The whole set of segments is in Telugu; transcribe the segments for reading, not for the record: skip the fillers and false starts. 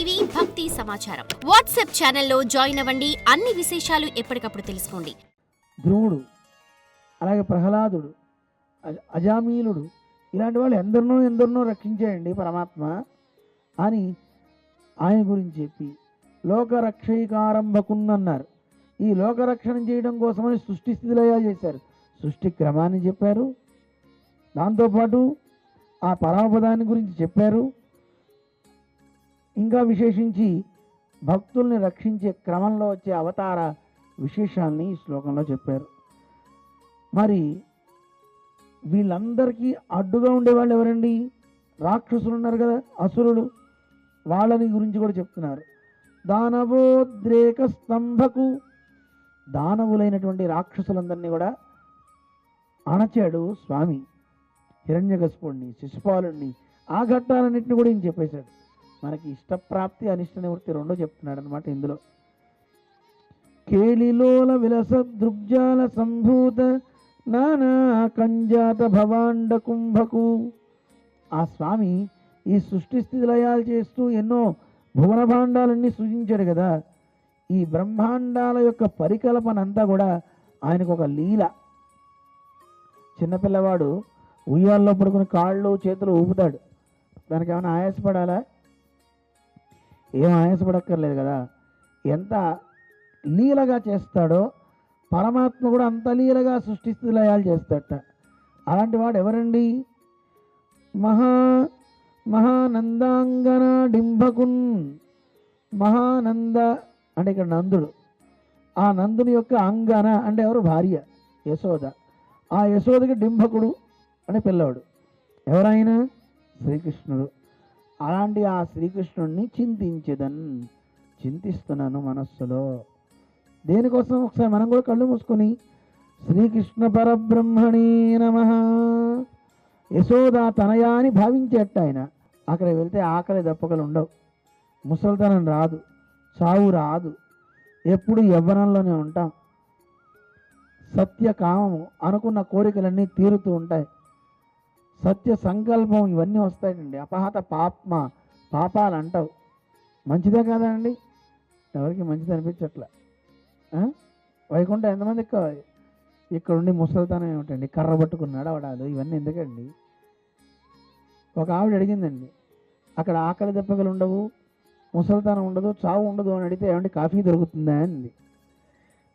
టీవీ భక్తి సమాచారం వాట్సాప్ ఛానల్లో జాయిన్ అవ్వండి. అన్ని విశేషాలు ఎప్పటికప్పుడు తెలుసుకోండి. ధ్రువుడు, అలాగే ప్రహ్లాదుడు, అజామీలుడు, ఇలాంటి వాళ్ళు ఎందరినో రక్షించాయండి పరమాత్మ అని ఆయన గురించి చెప్పి లోకరక్షైకారంభకున్నన్నారు. ఈ లోకరక్షణ చేయడం కోసమని సృష్టి స్థితిలయా చేశారు. సృష్టి క్రమాన్ని చెప్పారు, దాంతోపాటు ఆ పరమపదాన్ని గురించి చెప్పారు. ఇంకా విశేషించి భక్తుల్ని రక్షించే క్రమంలో వచ్చే అవతార విశేషాల్ని ఈ శ్లోకంలో చెప్పారు. మరి వీళ్ళందరికీ అడ్డుగా ఉండేవాళ్ళు ఎవరండి? రాక్షసులు ఉన్నారు కదా, అసురులు. వాళ్ళని గురించి కూడా చెప్తున్నారు. దానవోద్రేక స్తంభకు, దానవులైనటువంటి రాక్షసులందరినీ కూడా అణచాడు స్వామి. హిరణ్యకశిపుడిని, శిశుపాలుడిని, ఆ ఘట్టాలన్నింటినీ కూడా ఈయన చెప్పేశాడు. మనకి ఇష్టప్రాప్తి అనిష్ట నివృత్తి రెండో చెప్తున్నాడు అనమాట ఇందులో. కేళిలోల విలస దృగ్జాల సంభూత నానా కంజాత భవాండ కుంభకు. ఆ స్వామి ఈ సృష్టి స్థితి లయాలు చేస్తూ ఎన్నో భువన భాండాలన్నీ సృజించాడు కదా. ఈ బ్రహ్మాండాల యొక్క పరికల్పన అంతా కూడా ఆయనకు ఒక లీల. చిన్నపిల్లవాడు ఉయ్యాల్లో పడుకుని కాళ్ళు చేతులు ఊపుతాడు, దానికి ఏమైనా ఆయాసపడాలా? ఏం ఆయాసపడక్కర్లేదు కదా. ఎంత లీలగా చేస్తాడో పరమాత్మ కూడా అంత లీలగా సృష్టి లయాలు చేస్తాడట. అలాంటి వాడు ఎవరండి? మహానందాంగన డింభకున్. మహానంద అంటే ఇక్కడ నందుడు. ఆ నందుని యొక్క అంగన అంటే ఎవరు? భార్య యశోద. ఆ యశోదకి డింభకుడు అంటే పిల్లవాడు. ఎవరైనా? శ్రీకృష్ణుడు. అలాంటి ఆ శ్రీకృష్ణుడిని చింతిస్తున్నాను మనస్సులో. దేనికోసం? ఒకసారి మనం కూడా కళ్ళు మూసుకొని శ్రీకృష్ణ పరబ్రహ్మణే నమః, యశోద తనయా అని భావించేట ఆయన. అక్కడ వెళ్తే ఆకలి దప్పకలు ఉండవు, ముసలితనం రాదు, చావు రాదు, ఎప్పుడు యవ్వనంలోనే ఉంటాం. సత్య కామము అనుకున్న కోరికలన్నీ తీరుతూ ఉంటాయి. సత్య సంకల్పం ఇవన్నీ వస్తాయండి. అపహత పాపాలు అంటావు. మంచిదే కదా అండి? ఎవరికి మంచిది అనిపించట్లే. వైకుంఠం ఎంతమంది ఇక్కడ ఉండి ముసలితనం ఏమిటండి, కర్ర పట్టుకున్నాడు అవడాలు, ఇవన్నీ ఎందుకండి? ఒక ఆవిడ అడిగిందండి, అక్కడ ఆకలి దెబ్బలు ఉండవు, ముసలితనం ఉండదు, చావు ఉండదు అని అడిగితే ఏమంటే కాఫీ దొరుకుతుందా అంది.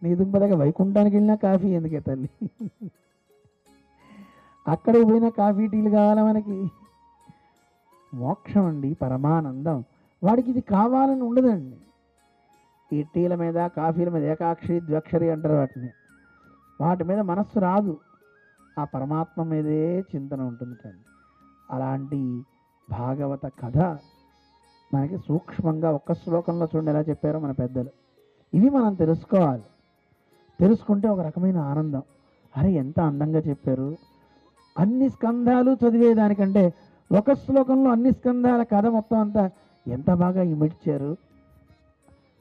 నీ దుంపదగ్గ వైకుంఠానికి వెళ్ళినా కాఫీ ఎందుకే తల్లి? అక్కడికి పోయినా కాఫీ టీలు కావాలా మనకి? మోక్షం అండి, పరమానందం. వాడికి ఇది కావాలని ఉండదండి. ఈ టీల మీద కాఫీల మీద ఏకాక్షరి ద్వక్షరి అంటారు వాటిని. వాటి మీద మనస్సు రాదు, ఆ పరమాత్మ మీదే చింతన ఉంటుంది కండి. అలాంటి భాగవత కథ మనకి సూక్ష్మంగా ఒక్క శ్లోకంలో చూడండి ఎలా చెప్పారో మన పెద్దలు. ఇవి మనం తెలుసుకోవాలి. తెలుసుకుంటే ఒక రకమైన ఆనందం. అరే ఎంత అందంగా చెప్పారు. అన్ని స్కంధాలు చదివేదానికంటే ఒక శ్లోకంలో అన్ని స్కంధాల కథ మొత్తం అంతా ఎంత బాగా ఇమిడ్చారు.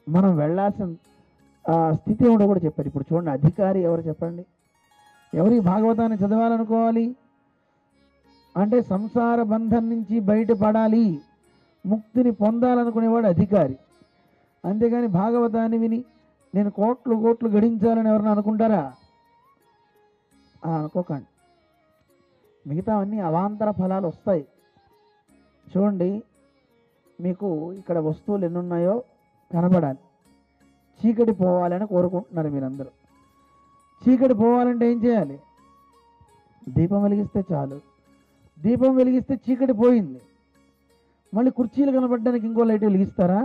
మనం వెళ్ళాల్సిన స్థితి ఏమిటో కూడా చెప్పారు. ఇప్పుడు చూడండి, అధికారి ఎవరు చెప్పండి? ఎవరు ఈ భాగవతాన్ని చదవాలనుకోవాలి అంటే సంసార బంధం నుంచి బయటపడాలి, ముక్తిని పొందాలనుకునేవాడు అధికారి. అంతేగాని భాగవతాన్ని విని నేను కోట్లు గడించాలని ఎవరన్నా అనుకుంటారా? అనుకోకండి. మిగతావన్నీ అవాంతర ఫలాలు వస్తాయి. చూడండి, మీకు ఇక్కడ వస్తువులు ఎన్ని ఉన్నాయో కనబడాలి. చీకటి పోవాలని కోరుకుంటున్నారు మీరందరూ. చీకటి పోవాలంటే ఏం చేయాలి? దీపం వెలిగిస్తే చాలు. దీపం వెలిగిస్తే చీకటి పోయింది. మళ్ళీ కుర్చీలు కనబడడానికి ఇంకో లైట్ వెలిగిస్తారా?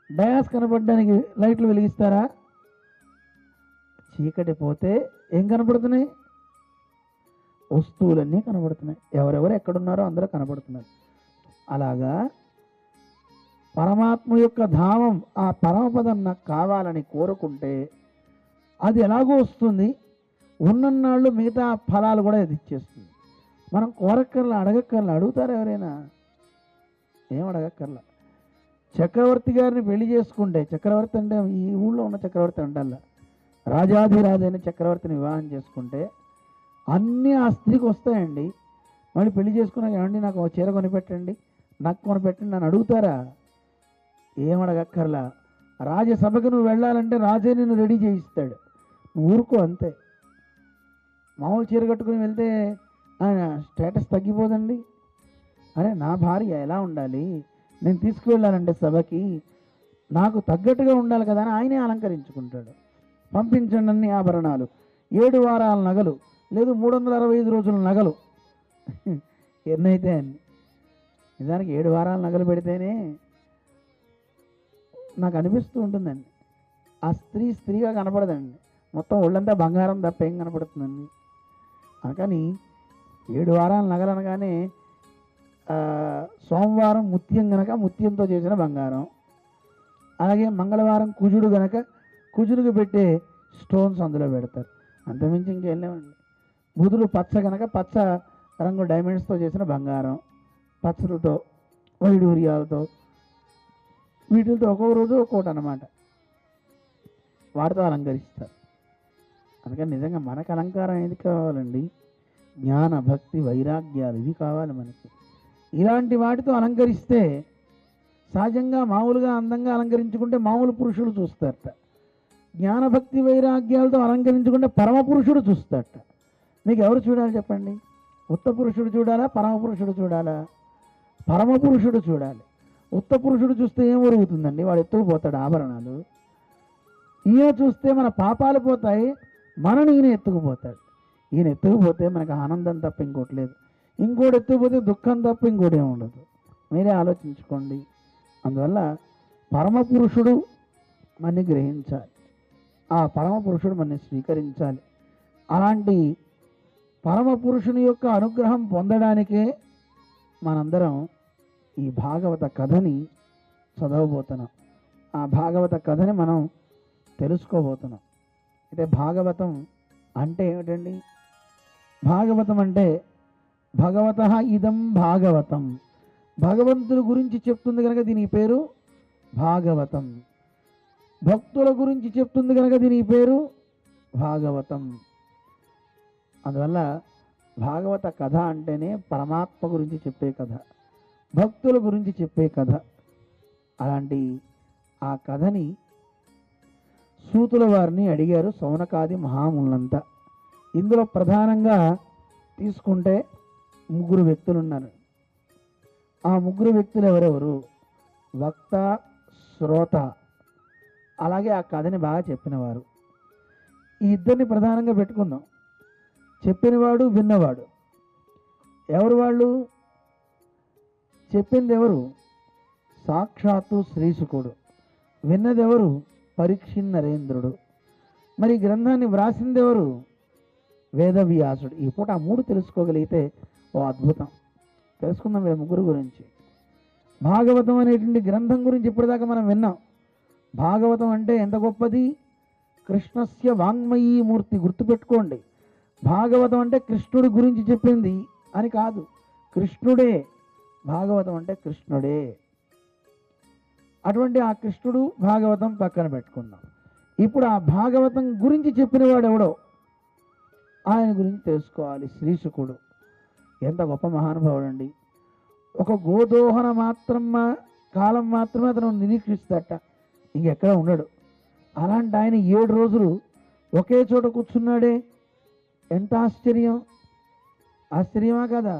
డయాస్ కనబడడానికి లైట్లు వెలిగిస్తారా? చీకటి పోతే ఏం కనబడుతున్నాయి? వస్తువులన్నీ కనబడుతున్నాయి. ఎవరెవరు ఎక్కడున్నారో అందరూ కనబడుతున్నారు. అలాగా పరమాత్మ యొక్క ధామం, ఆ పరమపదం నాకు కావాలని కోరుకుంటే అది ఎలాగో వస్తుంది. ఉన్నన్నాళ్ళు మిగతా ఫలాలు కూడా అది ఇచ్చేస్తుంది. మనం కోరక్కర్లా, అడగక్కర్లా. అడుగుతారు ఎవరైనా? ఏం అడగక్కర్లా. చక్రవర్తి గారిని పెళ్లి చేసుకుంటే, చక్రవర్తి అంటే ఈ ఊళ్ళో ఉన్న చక్రవర్తి అంటల్లా, రాజాధిరాజైన చక్రవర్తిని వివాహం చేసుకుంటే అన్నీ ఆ స్త్రీకి వస్తాయండి. మళ్ళీ పెళ్లి చేసుకున్నాక ఏమండి నాకు చీర కొనిపెట్టండి, నాకు కొనిపెట్టండి అని అడుగుతారా? ఏమడగక్కర్లా. రాజ్యసభకు నువ్వు వెళ్ళాలంటే రాజే నిన్ను రెడీ చేయిస్తాడు, నువ్వు ఊరుకో అంతే. మామూలు చీర కట్టుకుని వెళ్తే ఆయన స్టేటస్ తగ్గిపోదండి. అరే నా భార్య ఎలా ఉండాలి, నేను తీసుకువెళ్ళాలంటే సభకి నాకు తగ్గట్టుగా ఉండాలి కదా అని ఆయనే అలంకరించుకుంటాడు. పంపించండి అన్ని ఆభరణాలు, 7 వారాల నగలు, లేదు 365 రోజుల నగలు, ఎన్నైతే అన్ని. నిజానికి 7 వారాల నగలు పెడితేనే నాకు అనిపిస్తూ ఉంటుందండి, ఆ స్త్రీగా కనపడదండి, మొత్తం ఒళ్ళంతా బంగారం తప్ప ఏం కనపడుతుందండి. కానీ 7 వారాల నగలు అనగానే సోమవారం ముత్యం గనక ముత్యంతో చేసిన బంగారం, అలాగే మంగళవారం కుజుడు గనక కుజుడికి పెట్టే స్టోన్స్ అందులో పెడతారు, అంతమించి ఇంకేం లేవండి. బుధుడు పచ్చ గనక పచ్చ రంగు డైమండ్స్తో చేసిన బంగారం, పచ్చలతో వైడూర్యాలతో వీటితో ఒక్కొక్క రోజు ఒక్కోటి అన్నమాట వాటితో అలంకరిస్తారు. అందుకని నిజంగా మనకు అలంకారం ఏది కావాలండి, జ్ఞాన భక్తి వైరాగ్యాలు ఇవి కావాలి మనకి. ఇలాంటి వాటితో అలంకరిస్తే సహజంగా మామూలుగా అందంగా అలంకరించుకుంటే మామూలు పురుషుడు చూస్తారట, జ్ఞానభక్తి వైరాగ్యాలతో అలంకరించుకుంటే పరమ పురుషుడు చూస్తారట. మీకు ఎవరు చూడాలి చెప్పండి, ఉత్త పురుషుడు చూడాలా పరమ పురుషుడు చూడాలా? పరమ పురుషుడు చూడాలి. ఉత్త పురుషుడు చూస్తే ఏం ఒరుగుతుందండి, వాడు ఎత్తుకుపోతాడు ఆభరణాలు. ఈయన చూస్తే మన పాపాలు పోతాయి, మనని ఈయన ఎత్తుకుపోతాడు. ఈయన ఎత్తుకుపోతే మనకు ఆనందం తప్ప ఇంకోటి లేదు, ఇంకోటి ఎత్తుకుపోతే దుఃఖం తప్ప ఇంకోటి ఏమి ఉండదు. మీరే ఆలోచించుకోండి. అందువల్ల పరమ పురుషుడు మనని గ్రహించాలి, ఆ పరమ పురుషుడు మనని స్వీకరించాలి. అలాంటి పరమ పురుషుని యొక్క అనుగ్రహం పొందడానికే మనందరం ఈ భాగవత కథని చదవబోతున్నాం. ఆ భాగవత కథని మనం తెలుసుకోబోతున్నాం. అయితే భాగవతం అంటే ఏమిటండి? భాగవతం అంటే భగవతః ఇదం భాగవతం, భగవంతుడి గురించి చెప్తుంది కనుక దీని పేరు భాగవతం. భక్తుల గురించి చెప్తుంది కనుక దీని పేరు భాగవతం. అందువల్ల భాగవత కథ అంటేనే పరమాత్మ గురించి చెప్పే కథ, భక్తుల గురించి చెప్పే కథ. అలాంటి ఆ కథని సూతుల వారిని అడిగారు సౌనకాది మహాములంతా. ఇందులో ప్రధానంగా తీసుకుంటే 3 వ్యక్తులు ఉన్నారు. ఆ 3 వ్యక్తులు ఎవరెవరు? వక్త, శ్రోత, అలాగే ఆ కథని బాగా చెప్పినవారు. ఈ ఇద్దరిని ప్రధానంగా పెట్టుకుందాం. చెప్పినవాడు, విన్నవాడు. ఎవరు వాళ్ళు? చెప్పింది ఎవరు? సాక్షాత్తు శ్రీశుకుడు. విన్నదెవరు? పరీక్షిన్ నరేంద్రుడు. మరి గ్రంథాన్ని వ్రాసింది ఎవరు? వేదవ్యాసుడు. ఈ పూట ఆ 3 తెలుసుకోగలిగితే ఓ అద్భుతం. తెలుసుకుందాం వీళ్ళ 3 గురించి. భాగవతం అనేటువంటి గ్రంథం గురించి ఇప్పటిదాకా మనం విన్నాం. భాగవతం అంటే ఎంత గొప్పది, కృష్ణస్య వాంగ్మయీ మూర్తి. గుర్తుపెట్టుకోండి, భాగవతం అంటే కృష్ణుడి గురించి చెప్పింది అని కాదు, కృష్ణుడే. భాగవతం అంటే కృష్ణుడే. అటువంటి ఆ కృష్ణుడు భాగవతం పక్కన పెట్టుకుందాం. ఇప్పుడు ఆ భాగవతం గురించి చెప్పిన వాడు ఎవడో ఆయన గురించి తెలుసుకోవాలి. శ్రీశుకుడు ఎంత గొప్ప మహానుభావుడు అండి. ఒక గోదోహన కాలం మాత్రమే అతను నిరీక్షిస్తాట, ఇంకెక్కడ ఉండడు. అలాంటి ఆయన 7 రోజులు ఒకే చోట కూర్చున్నాడే, ఎంత ఆశ్చర్యం! ఆశ్చర్యమా కదా?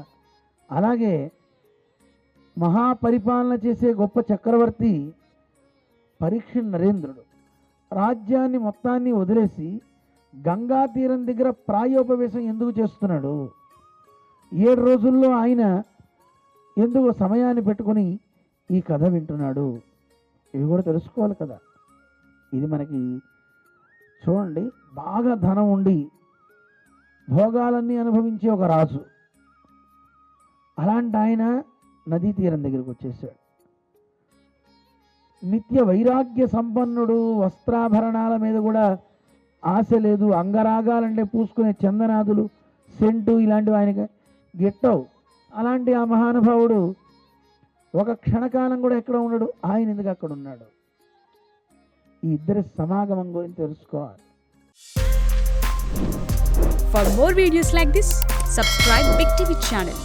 అలాగే మహాపరిపాలన చేసే గొప్ప చక్రవర్తి పరీక్షిన్ నరేంద్రుడు రాజ్యాన్ని మొత్తాన్ని వదిలేసి గంగా తీరం దగ్గర ప్రాయోపవేశం ఎందుకు చేస్తున్నాడు? 7 రోజుల్లో ఆయన ఎందుకు సమయాన్ని పెట్టుకొని ఈ కథ వింటున్నాడు? ఇవి కూడా తెలుసుకోవాలి కదా. ఇది మనకి చూడండి, బాగా ధనం ఉండి భోగాలన్నీ అనుభవించే ఒక రాజు. అలాంటి ఆయన నదీ తీరం దగ్గరికి వచ్చేసాడు. నిత్య వైరాగ్య సంపన్నుడు, వస్త్రాభరణాల మీద కూడా ఆశ లేదు, అంగరాగాలంటే పూసుకునే చందనాదులు, సెంటు ఇలాంటివి ఆయనకి గిట్టవు. అలాంటి ఆ మహానుభావుడు ఒక క్షణకాలం కూడా ఎక్కడ ఉన్నాడు, ఆయన ఎందుకు అక్కడ ఉన్నాడు? ఈ ఇద్దరి సమాగమం గురించి తెలుసుకోవాలి. For more videos like this, subscribe Big TV channel.